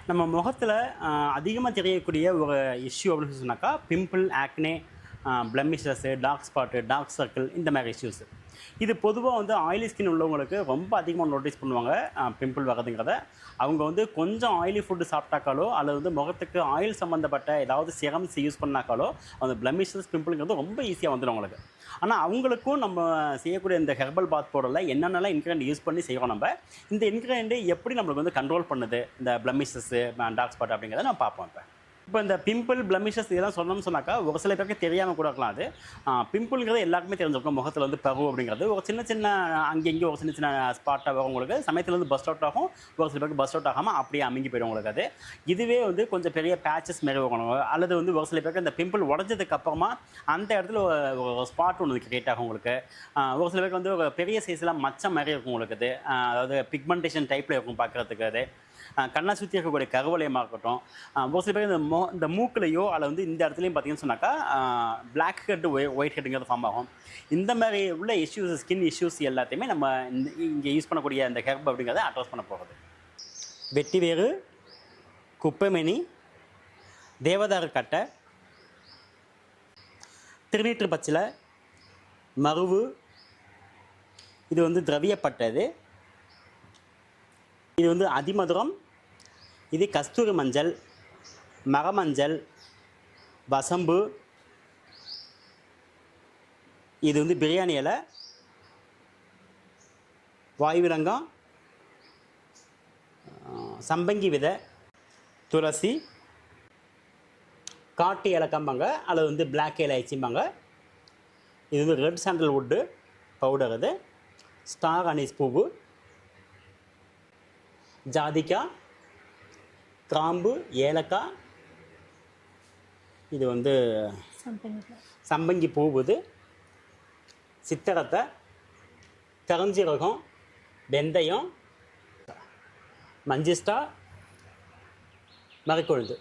நம்ம முகத்தில் அதிகமாக தெரியக்கூடிய ஒரு இஷ்யூ அப்படின்னு சொன்னாக்கா pimple, acne, blemishes, dark spot, dark circle இந்த மாதிரி இஷ்யூஸு. இது பொதுவாக வந்து ஆயிலி ஸ்கின் உள்ளவங்களுக்கு ரொம்ப அதிகமாக நோட்டீஸ் பண்ணுவாங்க பிம்பிள் வர்றதுங்கிறத. அவங்க வந்து கொஞ்சம் ஆயிலி ஃபுட்டு சாப்பிட்டாக்காலோ அல்லது வந்து முகத்துக்கு ஆயில் சம்மந்தப்பட்ட ஏதாவது சிரம்ஸ் யூஸ் பண்ணாக்காலோ அந்த பிளமிஷஸ், பிம்பிளுங்கிறது ரொம்ப ஈஸியாக வந்துடும் அவங்களுக்கு. ஆனால் அவங்களுக்கும் நம்ம செய்யக்கூடிய இந்த ஹெர்பல் பாத் பவுடரில் என்னென்னலாம் இன்க்ரீடியன்ட் யூஸ் பண்ணி செய்வோம் நம்ம, இந்த இன்க்ரீடியன்ட் எப்படி நம்மளுக்கு வந்து கண்ட்ரோல் பண்ணுது இந்த பிளமிஷஸ்ஸு, டார்க் ஸ்பாட் அப்படிங்கிறத நம்ம பார்ப்போம். இப்போ இந்த பிம்பிள், பிளமிஷஸ் இதெல்லாம் சொன்னோம்னு சொன்னாக்கா ஒரு சில பேருக்கு தெரியாமல் கூட இருக்கலாம். அது பிம்பிள்ங்கிறது எல்லாருக்குமே தெரிஞ்சிருக்கும். முகத்தில் வந்து பரு அப்படிங்கிறது ஒரு சின்ன சின்ன அங்கங்கே ஒரு சின்ன சின்ன ஸ்பாட்டாக வரும் உங்களுக்கு. சமயத்தில் வந்து பஸ்ட் அவுட் ஆகும், ஒரு சில பேருக்கு பஸ்ட் அவுட் ஆகாமல் அப்படியே அமுங்கி போயிடும் உங்களுக்கு. அது இதுவே வந்து கொஞ்சம் பெரிய பேச்சஸ் மாரி வரணும். அல்லது வந்து ஒரு சில பேருக்கு இந்த பிம்பிள் உடஞ்சதுக்கு அப்புறமா அந்த இடத்துல ஒரு ஸ்பாட் ஒன்று கிரியேட் ஆகும் உங்களுக்கு. ஒரு சில பேருக்கு வந்து ஒரு பெரிய சைஸ்லாம் மச்சம் மாதிரி இருக்கும் உங்களுக்கு. அது அதாவது பிக்மெண்டேஷன் டைப்பில் இருக்கும் பார்க்குறதுக்கு. அது கண்ணை சுற்றி இருக்கக்கூடிய கருவளையமாக இருக்கட்டும். ஒரு சில பேர் இந்த மூக்குலையோ அல்லது வந்து இந்த இடத்துலையும் பார்த்தீங்கன்னு சொன்னாக்கா பிளாக் ஹெட், ஒயிட் ஹெட்டுங்கிறது ஃபார்ம் ஆகும். இந்த மாதிரி உள்ள இஷ்யூஸ், ஸ்கின் இஷ்யூஸ் எல்லாத்தையுமே நம்ம இங்கே யூஸ் பண்ணக்கூடிய இந்த ஹெர்ப் அப்படிங்கிறத அட்ரஸ் பண்ண போகிறது. வெட்டிவேறு, குப்பைமேனி, தேவதாரு கட்டை, திருநீற்று பச்சிலை, மருவு, இது வந்து திரவியப்பட்டது, இது வந்து அதிமதுரம், இது கஸ்தூரி மஞ்சள், மரமஞ்சள், வசம்பு, இது வந்து பிரியாணி இலை, வாயுவிலங்கம், சம்பங்கி விதை, துளசி, காட்டு ஏலக்காம்பாங்க அல்லது வந்து பிளாக் இலைச்சிம்பாங்க. இது வந்து ரெட் சாண்டல்வுட்டு பவுடர், இது ஸ்டார் அனீஸ் பூவு, ஜாதிக்காய், கிராம்பு, ஏலக்காய், இது வந்து சம்பங்கி பூவுது, சித்திரத்தை, கருஞ்சீரகம், வெந்தயம், மஞ்சிஸ்டா, மரக்கொழுந்து.